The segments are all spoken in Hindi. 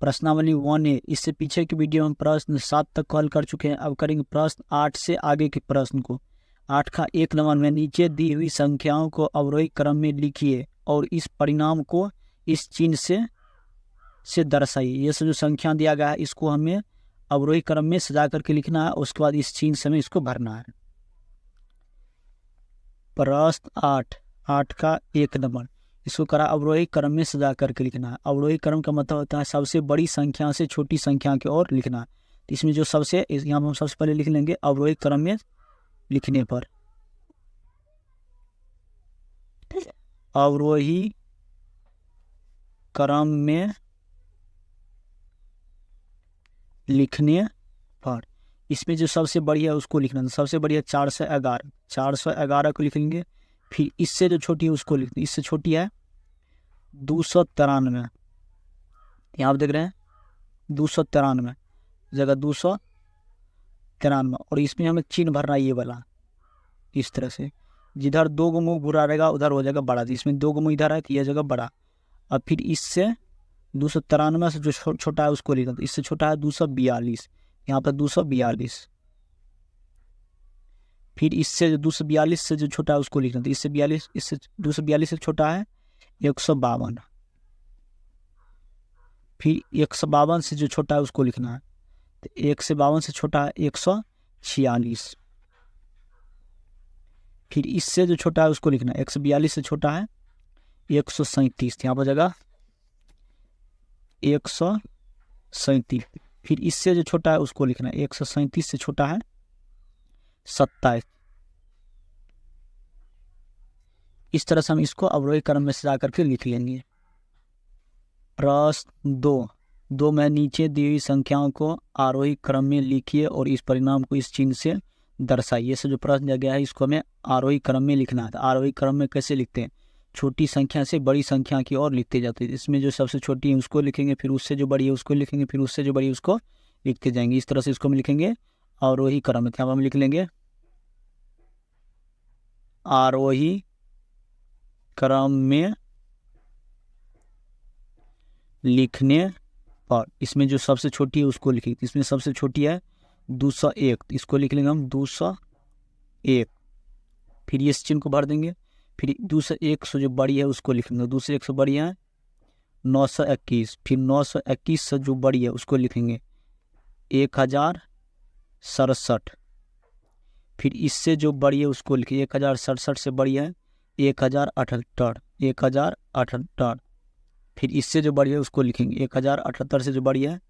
प्रश्नावली 1A। इससे पीछे की वीडियो हम प्रश्न 7 तक हल कर चुके हैं। अब करेंगे प्रश्न 8 से आगे के प्रश्न को। 8 का 1 नंबर में नीचे दी हुई संख्याओं को अवरोही क्रम में लिखिए और इस परिणाम को इस चिन्ह से दर्शाइए। ये सब जो संख्या दिया गया है इसको हमें अवरोही क्रम में सजा करके लिखना है, उसके बाद इस चिन्ह से हमें इसको भरना है। प्रश्न 8 का 1 नंबर, इसको करा अवरोही क्रम में सजा करके लिखना है। अवरोही क्रम का मतलब होता है सबसे बड़ी संख्या से छोटी संख्या की ओर लिखना है। तो इसमें जो सबसे यहाँ हम सबसे पहले लिख लेंगे अवरोही क्रम में लिखने पर, अवरोही क्रम में लिखने पर इसमें जो सबसे बड़ी है उसको लिखना है। सबसे बड़ी है 411, 411 को लिखेंगे। फिर इससे जो छोटी है उसको लिखना, इससे छोटी है 293। यहाँ आप देख रहे हैं 293 जगह 293, और इसमें हमें चिन्ह भरना है ये वाला, इस तरह से। जिधर 2 गुना बुरा रहेगा उधर हो जाएगा बड़ा, इसमें 2 गुना इधर है तो यह जगह बड़ा। अब फिर इससे 293 से जो छोटा है उसको लिखना, तो इससे छोटा है 242, यहाँ पर 242। फिर इससे जो 242 से जो छोटा है उसको लिखना, तो इससे 242 से छोटा है 152। फिर 152 से जो छोटा है उसको लिखना है, तो 152 से छोटा है 146। फिर इससे जो छोटा है उसको लिखना है, 142 से छोटा है 137, यहाँ पर जगह 137। फिर इससे जो छोटा है उसको लिखना है, 137 से छोटा है 27। इस तरह से हम इसको अवरोही क्रम में सजा करके लिख लेंगे। प्रश्न 2 में नीचे दी हुई संख्याओं को आरोही क्रम में लिखिए और इस परिणाम को इस चिन्ह से दर्शाइए। से जो प्रश्न दिया गया है इसको हमें आरोही क्रम में लिखना है। आरोही क्रम में कैसे लिखते हैं, छोटी संख्या से बड़ी संख्या की ओर लिखते जाते हैं। इसमें जो सबसे छोटी है उसको लिखेंगे, फिर उससे जो बड़ी है उसको लिखेंगे, फिर उससे जो बड़ी है उसको लिखते जाएंगे। इस तरह से इसको हम लिखेंगे आरोही क्रम में। यहाँ पर हम लिख लेंगे आरोही क्रम में लिखने पर। इसमें जो सबसे छोटी है उसको लिखेंगे, इसमें सबसे छोटी है 201, इसको लिख लेंगे हम 201। फिर इस चिन्ह को भर देंगे। फिर 201 से जो बड़ी है उसको लिखेंगे, 201 से बड़ी है 921। फिर 921 से जो बड़ी है उसको लिखेंगे 1067। फिर इससे जो बड़ी है उसको लिखेंगे 1067 से बड़ी है 1078, 1078। फिर इससे जो बड़ी है उसको लिखेंगे 1078 से जो बड़ी है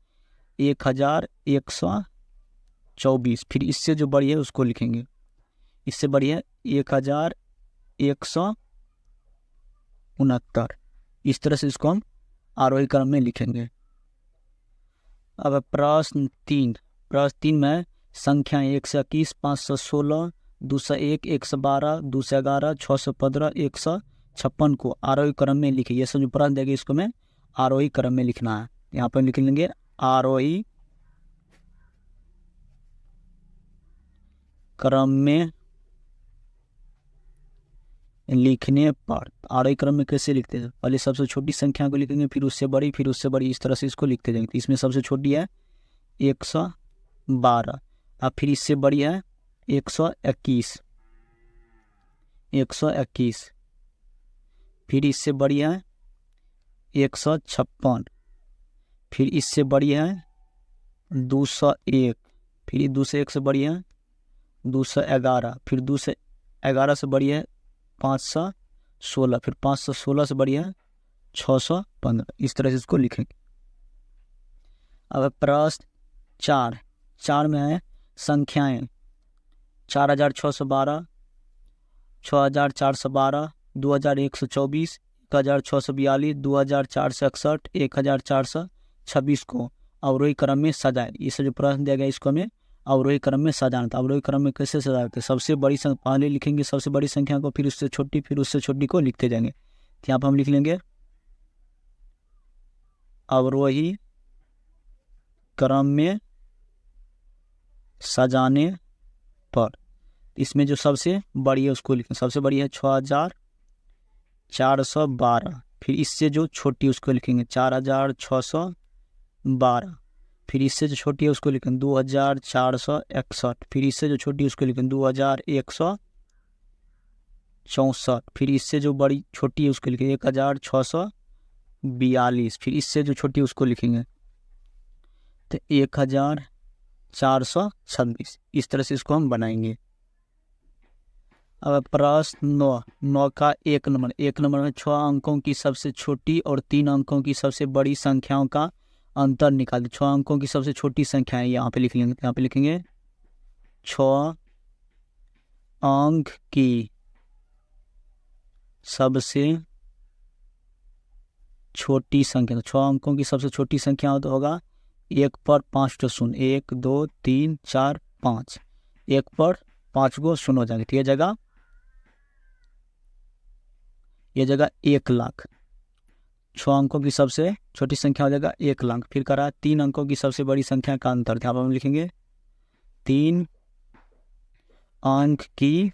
1124। फिर इससे जो बड़ी है उसको लिखेंगे, इससे बड़ी है 1169। इस तरह से इसको हम आरोही क्रम में लिखेंगे। अब प्रश्न 3 में संख्याएं 121, 516, 201, 112, 211, 615, 156 को आरोही क्रम में लिखिए। ये सब जो प्रश्न देंगे इसको में आरोही क्रम में लिखना है। यहाँ पर लिख लेंगे आरोही क्रम में लिखने पर। आरोही क्रम में कैसे लिखते हैं, पहले सबसे छोटी संख्या को लिखेंगे, फिर उससे बड़ी, फिर उससे बड़ी, इस तरह से इसको लिखते जाएंगे। इसमें सबसे छोटी है 112, अब फिर इससे बड़ी है 121, 121। फिर इससे बड़ी है 156। फिर इससे बड़ी है 201। फिर 201 से बड़ी है 211। फिर 211 से बड़ी है 516। फिर 516 से बड़ी है 615। इस तरह से इसको लिखेंगे। अब प्रश्न 4 में है संख्याएं 4612, 6412, 2124, 1642, 2461, 1426 को अवरोही क्रम में सजाएं। ये सब जो प्रश्न दिया गया इसको हमें अवरोही क्रम में सजाना था। अवरोही क्रम में कैसे सजाते हैं, सबसे बड़ी पहले लिखेंगे सबसे बड़ी संख्या को, फिर उससे छोटी, फिर उससे छोटी को लिखते जाएंगे। तो यहाँ पर हम लिख लेंगे अवरोही क्रम में सजाने पर। इसमें जो सबसे बड़ी है उसको लिखें, सबसे बड़ी है 6412। फिर इससे जो छोटी उसको लिखेंगे 4612। 12। फिर इससे जो छोटी है उसको लिखें 2461। फिर इससे जो छोटी है उसको लिखें 2164। फिर इससे जो बड़ी छोटी है उसको लिखें 1642। फिर इससे जो छोटी है उसको लिखेंगे तो 1426। इस तरह से इसको हम बनाएंगे। अब प्रश्न 9 का 1 नंबर। 1 नंबर में 6 अंकों की सबसे छोटी और 3 अंकों की सबसे बड़ी संख्याओं का अंतर निकाल। 6 अंकों की सबसे छोटी संख्या है यहाँ पे लिख लेंगे। यहाँ पे लिखेंगे 6 अंक की सबसे छोटी संख्या। तो 6 अंकों की सबसे छोटी संख्या तो होगा 1 पर 5 तो शून्य, 1 2 3 4 5। 1 पर 5 गो शून्य हो जाएंगे। तो ये जगह 1 लाख। 6 अंकों की सबसे छोटी संख्या हो जाएगा 1 लाख। फिर करा 3 अंकों की सबसे बड़ी संख्या का अंतर। यहाँ पर हम लिखेंगे 3 अंक की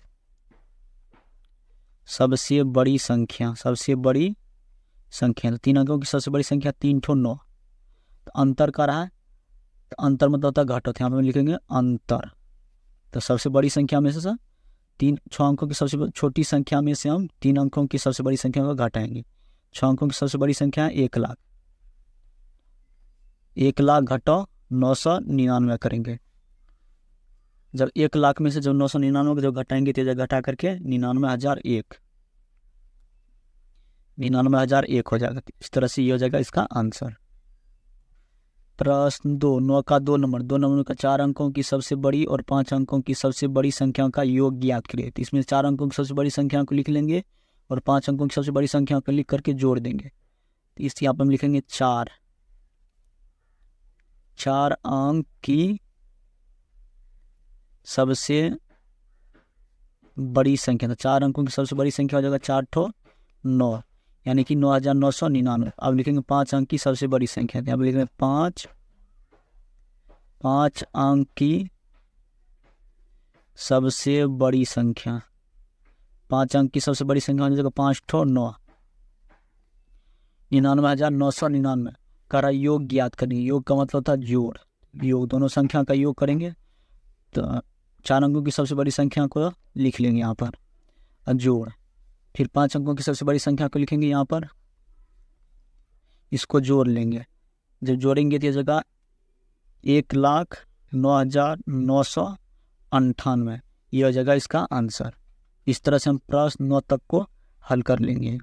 सबसे बड़ी संख्या। तो 3 अंकों की सबसे बड़ी संख्या 3 ठो 9। तो अंतर का रहा है, तो अंतर मतलब होता है घटो। यहाँ पर हम लिखेंगे अंतर। तो सबसे बड़ी संख्या में से 6 अंकों की सबसे छोटी संख्या में से हम 3 अंकों की सबसे बड़ी संख्या को घटाएंगे। 6 अंकों की सबसे बड़ी संख्या है 1 लाख। 1 लाख घटो 999 करेंगे। जब 1 लाख में से जब 999 को जब घटाएंगे तो घटा करके 99,001 हो जाएगा। इस तरह से ये हो जाएगा इसका आंसर। प्रश्न 9 का 2 नंबर। 2 नंबर का 4 अंकों की सबसे बड़ी और 5 अंकों की सबसे बड़ी संख्या का योग ज्ञात करिए। तो इसमें 4 अंकों की सबसे बड़ी संख्या को लिख लेंगे और 5 अंकों की सबसे बड़ी संख्या को लिख करके जोड़ देंगे। तो इस यहाँ पर हम लिखेंगे 4 अंक की सबसे बड़ी संख्या। तो 4 अंकों की सबसे बड़ी संख्या हो जाएगा 4 ठो 9, यानी कि 9,999। अब लिखेंगे 5 अंक की सबसे बड़ी संख्या। यहाँ पर लिखेंगे 5 अंक की सबसे बड़ी संख्या। 5 अंक की सबसे बड़ी संख्या हो जाएगा 5 ठो 9, 99,999 का योग ज्ञात करेंगे। योग का मतलब था जोड़। योग दोनों संख्या का योग करेंगे तो 4 अंकों की सबसे बड़ी संख्या को लिख लेंगे यहाँ पर जोड़। फिर 5 अंकों की सबसे बड़ी संख्या को लिखेंगे यहाँ पर, इसको जोड़ लेंगे। जब जोड़ेंगे तो ये जगह 1,09,998 ये हो जाएगा इसका आंसर। इस तरह से हम प्रश्न 9 तक को हल कर लेंगे।